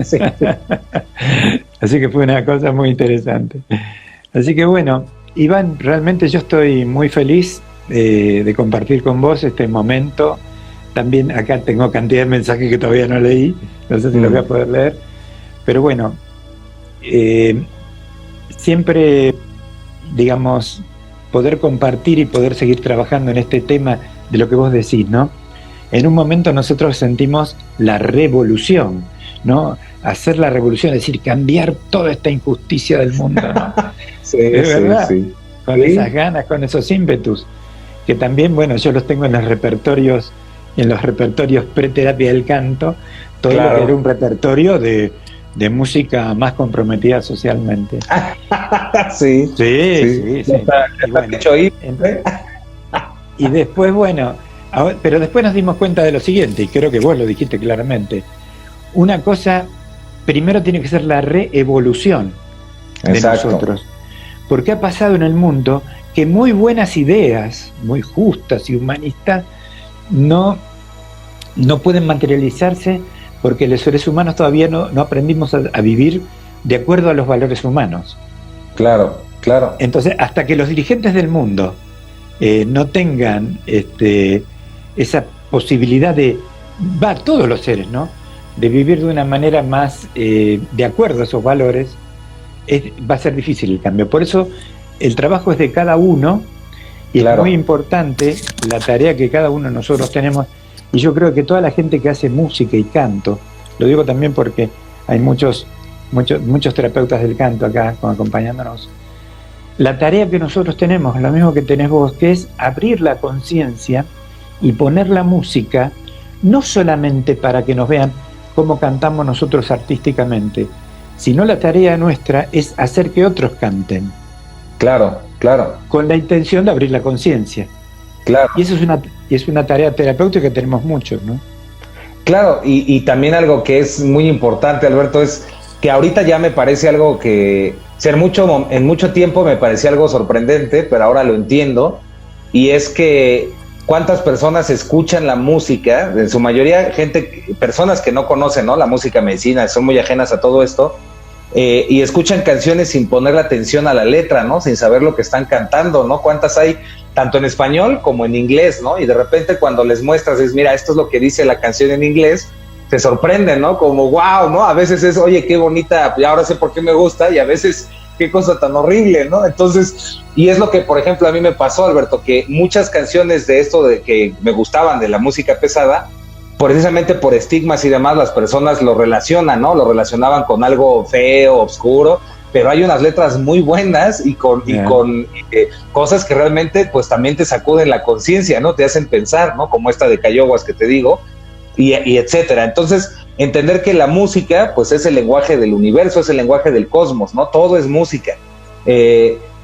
Así que fue una cosa muy interesante. Así que bueno, Iván, realmente yo estoy muy feliz de compartir con vos este momento. También acá tengo cantidad de mensajes que todavía no leí, no sé si los voy a poder leer, pero bueno, siempre, digamos, poder compartir y poder seguir trabajando en este tema de lo que vos decís, ¿no? En un momento nosotros sentimos la revolución, ¿no? Hacer la revolución, es decir, cambiar toda esta injusticia del mundo, ¿no?
Sí,
es verdad,
sí.
Con esas ganas, con esos ímpetus, que también, bueno, yo los tengo en los repertorios preterapia del canto, todo lo que era un repertorio de música más comprometida socialmente.
Sí.
Y después, bueno, pero después nos dimos cuenta de lo siguiente, y creo que vos lo dijiste claramente. Una cosa, primero tiene que ser la reevolución de nosotros. Porque ha pasado en el mundo que muy buenas ideas, muy justas y humanistas, no pueden materializarse porque los seres humanos todavía no aprendimos a vivir de acuerdo a los valores humanos.
Claro. Claro.
Entonces, hasta que los dirigentes del mundo no tengan esa posibilidad todos los seres, ¿no?, de vivir de una manera más de acuerdo a esos valores, va a ser difícil el cambio. Por eso el trabajo es de cada uno, y es muy importante la tarea que cada uno de nosotros tenemos. Y yo creo que toda la gente que hace música y canto, lo digo también porque hay muchos terapeutas del canto acá acompañándonos, la tarea que nosotros tenemos, lo mismo que tenés vos, que es abrir la conciencia y poner la música, no solamente para que nos vean cómo cantamos nosotros artísticamente, sino la tarea nuestra es hacer que otros canten.
Claro, claro.
Con la intención de abrir la conciencia.
Claro.
Y eso es una tarea terapéutica que tenemos muchos, ¿no?
Claro, y también algo que es muy importante, Alberto, es que ahorita ya me parece algo que en mucho tiempo me parecía algo sorprendente, pero ahora lo entiendo, y es que cuántas personas escuchan la música, en su mayoría personas que no conocen, ¿no?, la música medicina, son muy ajenas a todo esto, y escuchan canciones sin ponerle atención a la letra, ¿no?, sin saber lo que están cantando, ¿no? ¿Cuántas hay, tanto en español como en inglés, ¿no? Y de repente cuando les muestras, mira, esto es lo que dice la canción en inglés, se sorprenden, ¿no? Como, wow, ¿no? A veces es, oye, qué bonita, y ahora sé por qué me gusta, y a veces, qué cosa tan horrible, ¿no? Entonces, y es lo que, por ejemplo, a mí me pasó, Alberto, que muchas canciones de esto de que me gustaban de la música pesada, precisamente por estigmas y demás, las personas lo relacionan, ¿no? Lo relacionaban con algo feo, oscuro, pero hay unas letras muy buenas y con cosas que realmente, pues, también te sacuden la conciencia, ¿no? Te hacen pensar, ¿no? Como esta de Cayoguas que te digo, y etcétera. Entonces, entender que la música, pues, es el lenguaje del universo, es el lenguaje del cosmos, ¿no? Todo es música.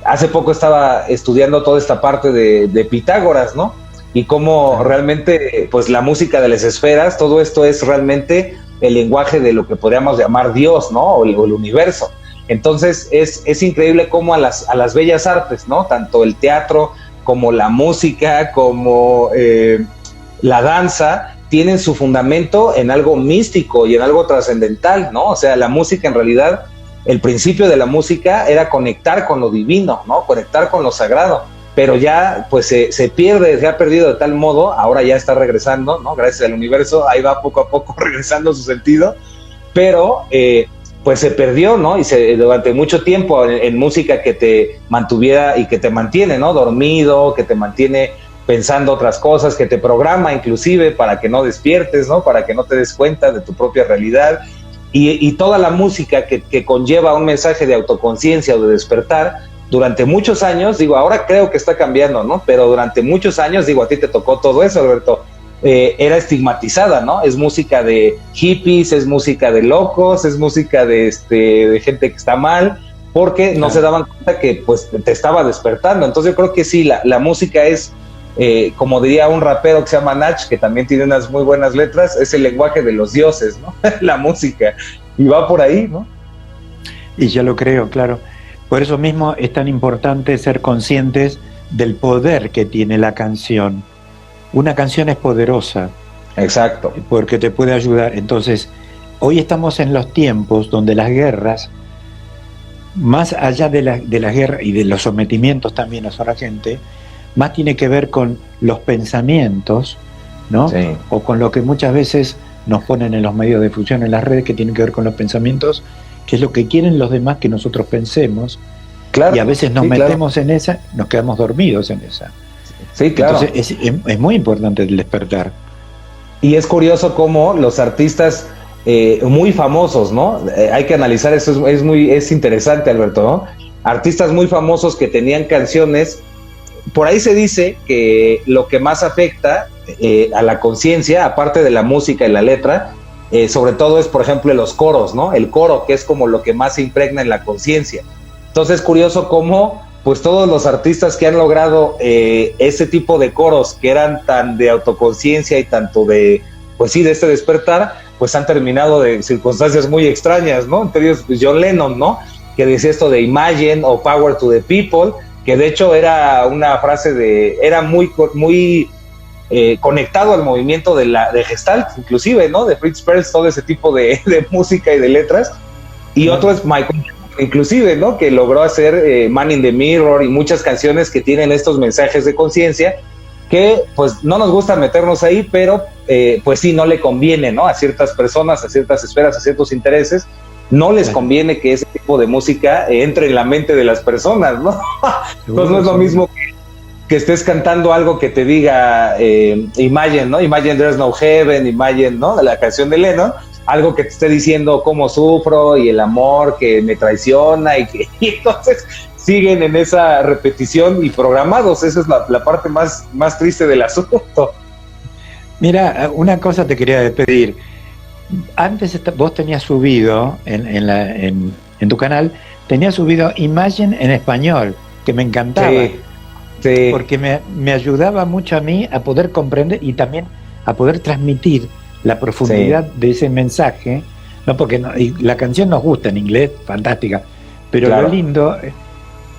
Hace poco estaba estudiando toda esta parte de Pitágoras, ¿no? Y cómo realmente, pues, la música de las esferas, todo esto es realmente el lenguaje de lo que podríamos llamar Dios, ¿no? O el universo. Entonces, es increíble cómo a las bellas artes, ¿no? Tanto el teatro como la música, como la danza, tienen su fundamento en algo místico y en algo trascendental, ¿no? O sea, la música en realidad, el principio de la música era conectar con lo divino, ¿no? Conectar con lo sagrado, pero ya pues se pierde, se ha perdido de tal modo, ahora ya está regresando, ¿no? Gracias al universo, ahí va poco a poco regresando su sentido, pero pues se perdió, ¿no? Y durante mucho tiempo en música que te mantuviera y que te mantiene, ¿no? Dormido, que te mantiene pensando otras cosas, que te programa inclusive para que no despiertes, ¿no? Para que no te des cuenta de tu propia realidad. Y toda la música que conlleva un mensaje de autoconciencia o de despertar, durante muchos años, digo, ahora creo que está cambiando, ¿no? Pero durante muchos años, digo, a ti te tocó todo eso, Alberto, era estigmatizada, ¿no? Es música de hippies, es música de locos, es música de gente que está mal, porque no se daban cuenta que, pues, te estaba despertando. Entonces yo creo que sí, la música es, como diría un rapero que se llama Nach, que también tiene unas muy buenas letras, es el lenguaje de los dioses, ¿no? La música, y va por ahí, ¿no?
Y yo lo creo, claro. Por eso mismo es tan importante ser conscientes del poder que tiene la canción. Una canción es poderosa.
Exacto.
Porque te puede ayudar. Entonces, hoy estamos en los tiempos donde las guerras, más allá de la guerra y de los sometimientos también a la gente, más tiene que ver con los pensamientos, ¿no? Sí. O con lo que muchas veces nos ponen en los medios de difusión, en las redes, que tienen que ver con los pensamientos, que es lo que quieren los demás que nosotros pensemos. Claro, y a veces nos metemos en esa, nos quedamos dormidos en esa.
Sí, claro.
Entonces es muy importante el despertar.
Y es curioso cómo los artistas muy famosos, ¿no? Hay que analizar eso, es interesante, Alberto, ¿no? Artistas muy famosos que tenían canciones. Por ahí se dice que lo que más afecta a la conciencia, aparte de la música y la letra, sobre todo es, por ejemplo, los coros, ¿no? El coro, que es como lo que más se impregna en la conciencia. Entonces es curioso cómo, pues, todos los artistas que han logrado ese tipo de coros que eran tan de autoconciencia y tanto de, pues sí, de este despertar, pues han terminado de circunstancias muy extrañas, ¿no? Entre ellos, pues, John Lennon, ¿no? Que decía esto de Imagine o Power to the People, que de hecho era una frase era muy conectado al movimiento de Gestalt, inclusive, ¿no? De Fritz Perls, todo ese tipo de música y de letras. Y otro es Michael inclusive, ¿no? Que logró hacer Man in the Mirror y muchas canciones que tienen estos mensajes de conciencia que pues no nos gusta meternos ahí, pero pues sí, no le conviene, ¿no? A ciertas personas, a ciertas esferas, a ciertos intereses, no les conviene que ese tipo de música entre en la mente de las personas, ¿no? Entonces no es lo mismo que estés cantando algo que te diga Imagine, ¿no? Imagine There's No Heaven, Imagine, ¿no? De la canción de Lennon, algo que te esté diciendo cómo sufro y el amor que me traiciona y entonces siguen en esa repetición y programados. Esa es la parte más triste del asunto.
Mira, una cosa te quería despedir. Antes vos tenías subido en tu canal, tenías subido Imagine en español, que me encantaba. Sí. Porque me ayudaba mucho a mí a poder comprender y también a poder transmitir la profundidad de ese mensaje, ¿no? Porque y la canción nos gusta en inglés, fantástica, pero lo lindo,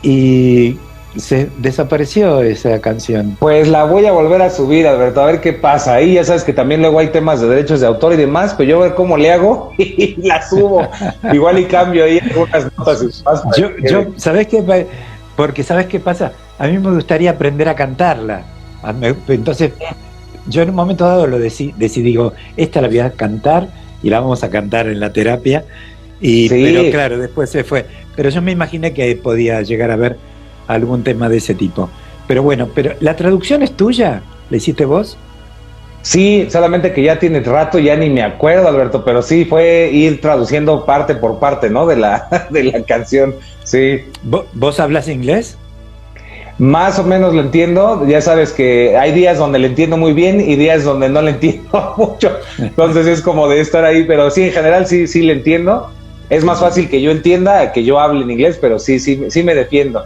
y se desapareció esa canción.
Pues la voy a volver a subir, Alberto, a ver qué pasa. Ahí ya sabes que también luego hay temas de derechos de autor y demás, pero yo a ver cómo le hago y la subo. Igual y cambio ahí algunas notas y más.
Yo ¿sabes qué? Porque ¿sabes qué pasa? A mí me gustaría aprender a cantarla. Entonces, yo en un momento dado lo decidí, digo, esta la voy a cantar y la vamos a cantar en la terapia. Pero claro, después se fue. Pero yo me imaginé que podía llegar a ver algún tema de ese tipo. Pero bueno, ¿la traducción es tuya? ¿La hiciste vos?
Sí, solamente que ya tiene rato, ya ni me acuerdo, Alberto, pero sí fue ir traduciendo parte por parte, ¿no? De la canción, sí.
¿Vos hablas inglés?
Más o menos lo entiendo, ya sabes que hay días donde le entiendo muy bien y días donde no le entiendo mucho, entonces es como de estar ahí, pero sí, en general sí le entiendo. Es más fácil que yo entienda que yo hable en inglés, pero sí me defiendo.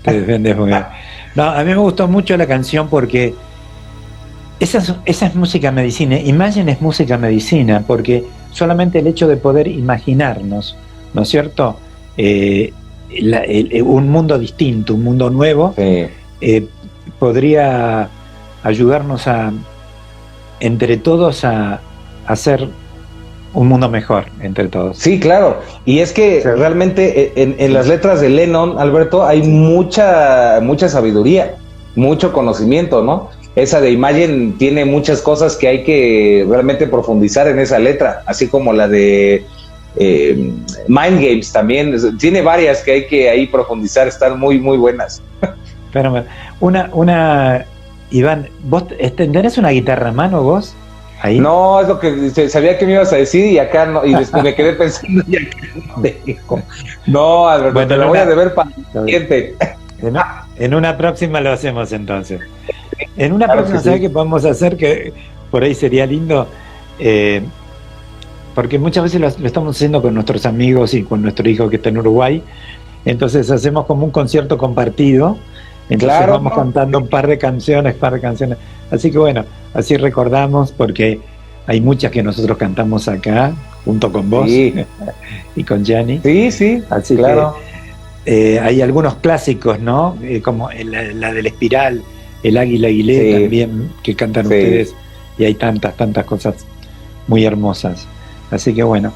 Te defiendes muy bien. No, a mí me gustó mucho la canción porque esa es música medicina. Imagine es música medicina, porque solamente el hecho de poder imaginarnos, ¿no es cierto? Un mundo distinto, un mundo nuevo, podría ayudarnos entre todos a hacer un mundo mejor entre todos.
Sí, claro. Y es que realmente en las letras de Lennon, Alberto, hay mucha sabiduría, mucho conocimiento, ¿no? Esa de Imagine tiene muchas cosas que hay que realmente profundizar en esa letra, así como la de Mind Games también. Tiene varias que hay que ahí profundizar, están muy, muy buenas.
Pero Iván, ¿vos tenés una guitarra a mano vos? ¿Ahí?
No, es lo que sabía que me ibas a decir y acá no, y después me quedé pensando y acá no te digo. No, Alberto, bueno, te lo voy a deber para el siguiente.
En una próxima lo hacemos entonces. En una próxima, ¿sabes qué podemos hacer? Que por ahí sería lindo, porque muchas veces lo estamos haciendo con nuestros amigos y con nuestro hijo que está en Uruguay, entonces hacemos como un concierto compartido. Entonces vamos cantando un par de canciones, así que bueno, así recordamos, porque hay muchas que nosotros cantamos acá, junto con vos y con Gianni.
Sí,
así claro. Que hay algunos clásicos, ¿no? Como la del Espiral, el Águila Aguilé también, que cantan ustedes, y hay tantas cosas muy hermosas. Así que bueno,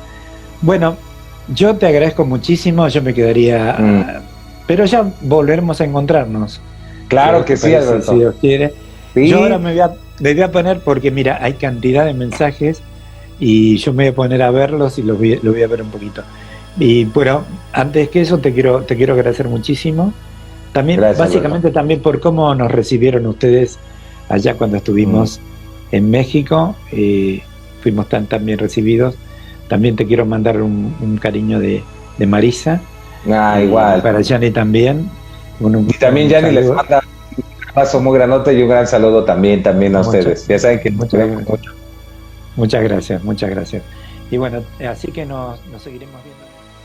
yo te agradezco muchísimo, yo me quedaría... pero ya volveremos a encontrarnos.
Claro que sí, Alberto.
Si Dios quiere. Sí. Yo ahora me voy a poner, porque mira, hay cantidad de mensajes y yo me voy a poner a verlos y lo voy a ver un poquito. Y bueno, antes que eso te quiero agradecer muchísimo. También, gracias, básicamente Alberto, también por cómo nos recibieron ustedes allá cuando estuvimos en México. Fuimos tan bien recibidos. También te quiero mandar un cariño de Marisa.
Igual.
Para Gianni también.
Y también Gianni les manda un abrazo muy granote y un gran saludo también a ustedes. Ya saben que mucho.
Muchas gracias. Y bueno, así que nos seguiremos viendo.